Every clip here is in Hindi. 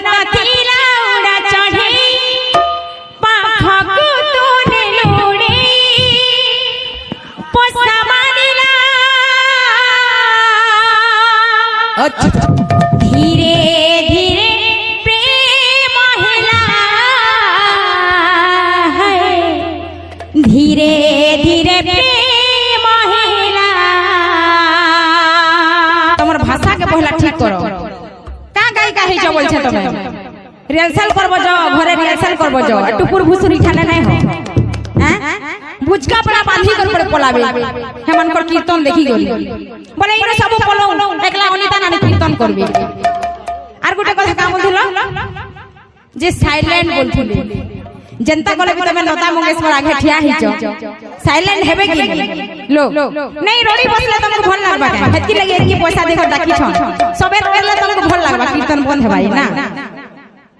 तथिला उड़ा चढ़े पाखकु तूने लोड़े पोसा मानिला धीरे धीरे प्रेम हिला है धीरे धीरे प्रेम हिला तमर भाषा के पहला ठीक करो का गायिका है जो बोलछे तमे रिहर्सल करबो जो घरे रिहर्सल करबो जो टुकुर भुसुरी खाने नहीं हो हैं बुझका पड़ा बांधी कर पड़े पलाबे हेमन कर कीर्तन देखी गली बोले इनो सब पलो एकला अनिता नानी कीर्तन करबे आर गोटे কথা का बोलथिलो जे साइलेंट बोलथिले जनता बोले कि तमे लता मंगेशकर आगे ठिया हिचो साइलेंट हेबे कि लो नहीं रोडी बसले तुमको भल लागबा हेतकी लगे एतकी पैसा देकर डाकी छ सबे करले तुमको भल लागबा कीर्तन बंद है भाई ना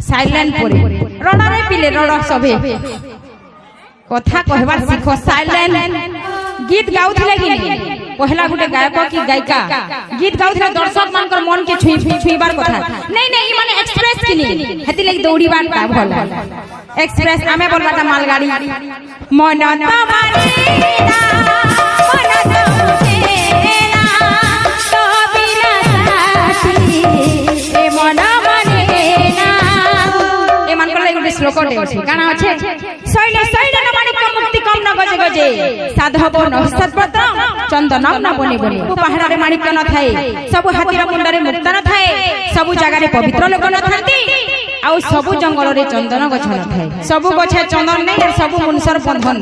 साइलेंट पड़े रोडा रे पिले रोडा सबे कथा कहबा सिखो साइलेंट गीत गाउथिले कि पहला गुटे गायक की गायिका गीत गाउथिले दर्शक मानकर मन के छुईबार कथा नहीं माने एक्सप्रेस कि नहीं हेती लगी दौड़ीबार का भल एक्सप्रेस आमे बोलबाटा मालगाड़ी मन तमानेना मन तमुकेना तो बिलासी ए मन मनेना ए मान कर लगी श्लोक देउछि गाना আছে शैले शैले न मानिक मुक्ति कम न गजे गजे साधव न सत्पत्र चंदनम न बने बने को पहाड़ रे माणिक न थाए सब हाथीर मुंड रे मुक्त न थाए सब जगह रे पवित्र लोक न थांती आ सब जंगल रे चंदन गछ न थाए सब गछे चंदन नहीं और सब मनुष्यर बंधन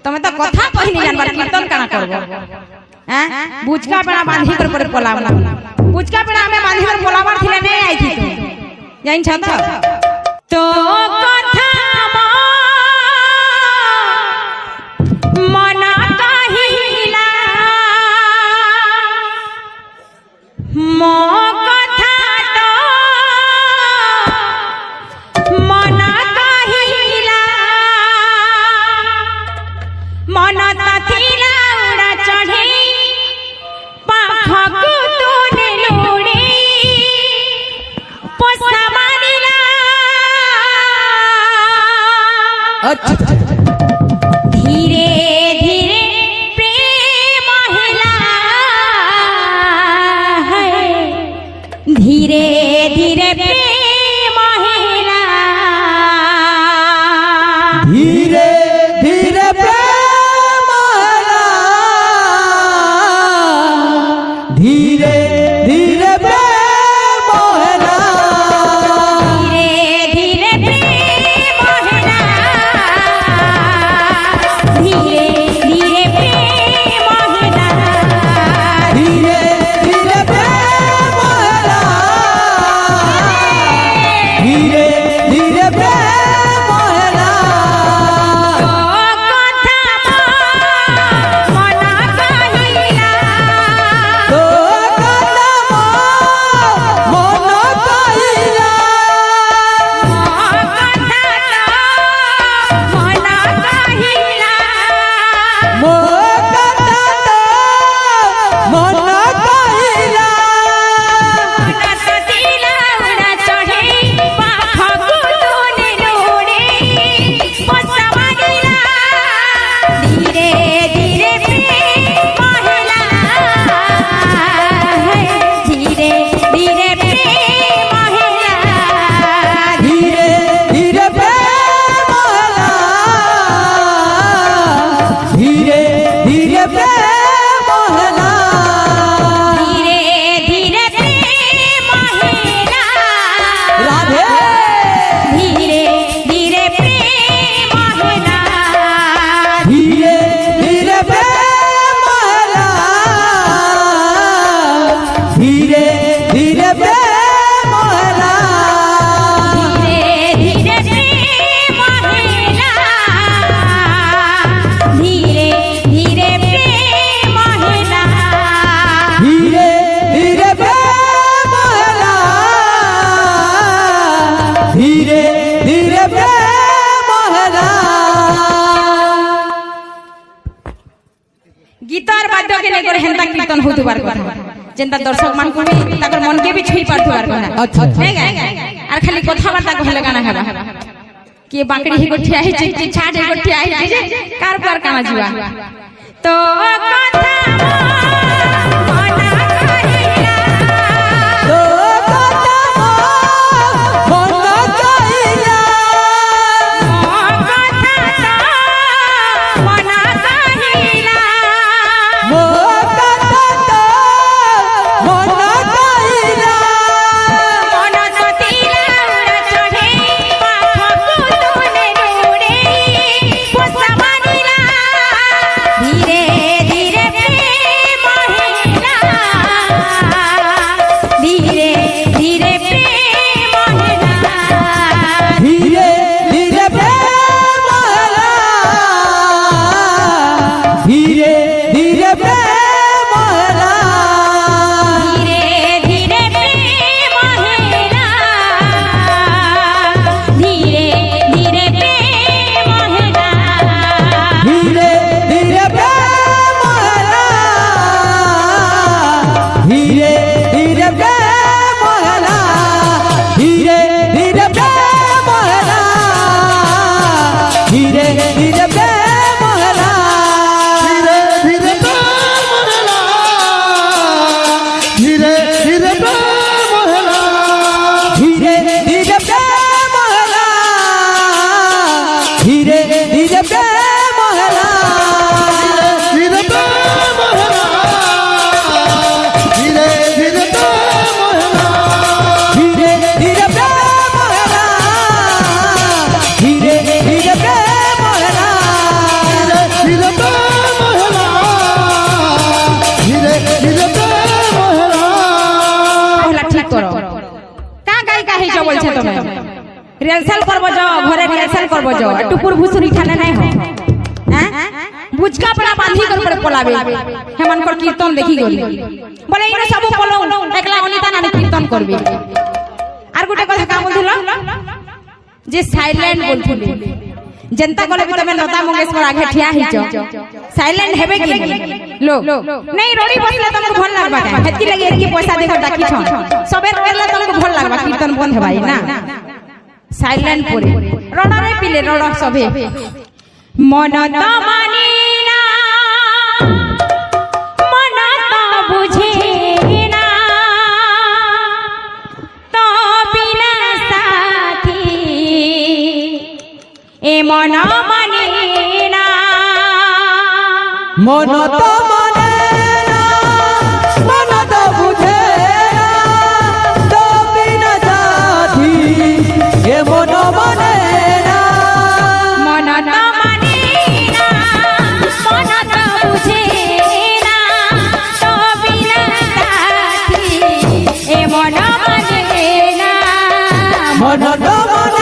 तमे तो कथा कहिनी जानबार कीर्तन काना करबो हैं बुझका पेड़ा बांधी कर पर पलावला बुझका पेड़ा हमें बांधी कर पलावार थिले नहीं आई थी जाइन छ तो कथा मना कहिला मो कथा तो मना कहिला मन तथिला उड़ा चढ़े पाखकु तूने लोड़े पोसा मानिला धीरे धीरे प्रेम हिला है धीरे धीरे प्रेम हिला धीरे धीरे प्रेम हिला धीरे धीरे प्रेम हिला धीरे धीरे प्रेम हिला धीरे धीरे प्रेम हिला धीरे धीरे प्रेम हिला धीरे धीरे प्रेम हिला तो कथा मना कहिला तो कथा मो कथा मना कहिला मन तथिला उड़ा चढ़े पाखकु तूने लोड़े पोसा मानिला धीरे धीरे प्रेम हिला धीरे धीरे प्रेम हिला धीरे धीरे प्रेम हिला धीरे धीरे प्रेम हिला धीरे धीरे प्रेम हिला राधे धीरे धीरे प्रेम हिला धीरे धीरे प्रेम हिला धीरे धीरे प्रेम हिला धीरे धीरे प्रेम हिला धीरे धीरे प्रेम हिला धीरे धीरे प्रेम हिला धीरे धीरे प्रेम हिला गीतार बाद्य के लेकर हेंता कीर्तन होतुबार कथा जेंता दर्शक मान को भी ताकर मन के भी छुई पारथुबार कथा अच्छा, अच्छा। नहीं আর খালি কথাবার্তা কহলে গানা হেবা কি বাকড়ি হি গঠিয়া হিচি কি ছাড় হি গঠিয়া হিচি যে কার পার কানা জিবা তো কথা রিহার্সাল করব যাও ঘরে রিহার্সাল করব যাও টুকুর ভুসুরি খানে নাই হয় হ্যাঁ বুঝকা পড়া বাঁধি করে পড়ে পলাবে হেমানকর কীর্তন দেখি গলি বলে ইনো সব পলো একলা অনিতা নানি কীর্তন করবে আর গোটে কথা কা বলছিল যে সাইলেন্ট বলছিলে जनता कोले भी तमे लता मंगेशकर आगे ठिया हिचो साइलेंट हेबे कि लो नहीं रोडी बसले तुमको भल लागबा हेती लगे एकी पैसा देखो डाकी छ सबे करले तुमको भल लागबा कीर्तन बंद हेबाई ना साइलेंट परे रोडा रे पिले रोडा सबे मन त मानी ना मन त बुझे ना तो बिना साथी ए मन माने ना मन तो माने ना मन तो बुझे ना तो बिना साथी ये मन माने ना मन तो माने ना मन तो बुझे ना तो बिना साथी ए मन माने ना मन तो माने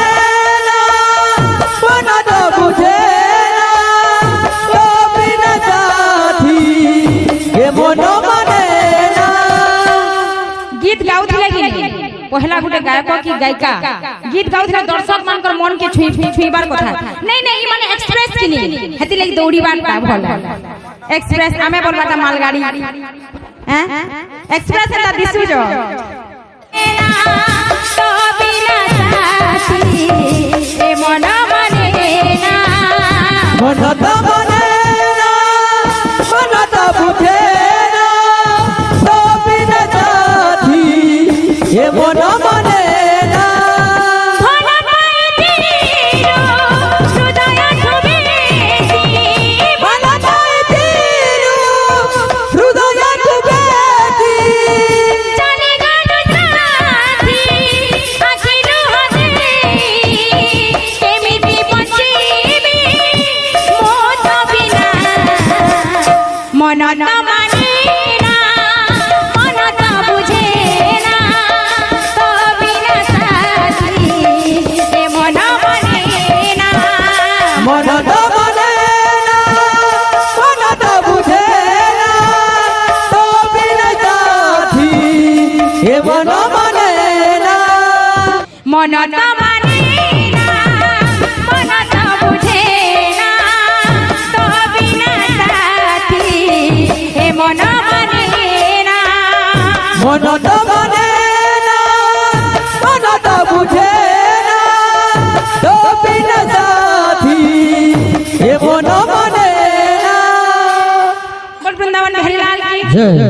गीत गाउथिले कि पहला गुटे गायक की गायिका गीत गाउथिले दर्शक मानकर मन के छुईबार कथा नहीं नहीं माने एक्सप्रेस किनी हेति लागि दौड़ीबार ता भल एक्सप्रेस आमे बोलबाटा मालगाड़ी हैं एक्सप्रेस ता दिसु जो तो बिना साथी ए मन माने ना मन तो माने ना मन तो बुझे ना तो बिना साथी ये मन माने ना मन नाई तीरो हृदय छुबेती मन नाई तीरो हृदय छुबेती चली गनु साथी आखिरु हसे केमिति बचिबी मो तो बिना मन त माने ना मन त बुझे ना तो बिना साथी ए मन माने ना मन तो माने ना मन तो बुझे ना तो बिना साथी ये मन माने ना मन त माने ना मन त बुझे ना तो बिना साथी ए मन माने ना मन तो माने ना मन तो बुझे জয়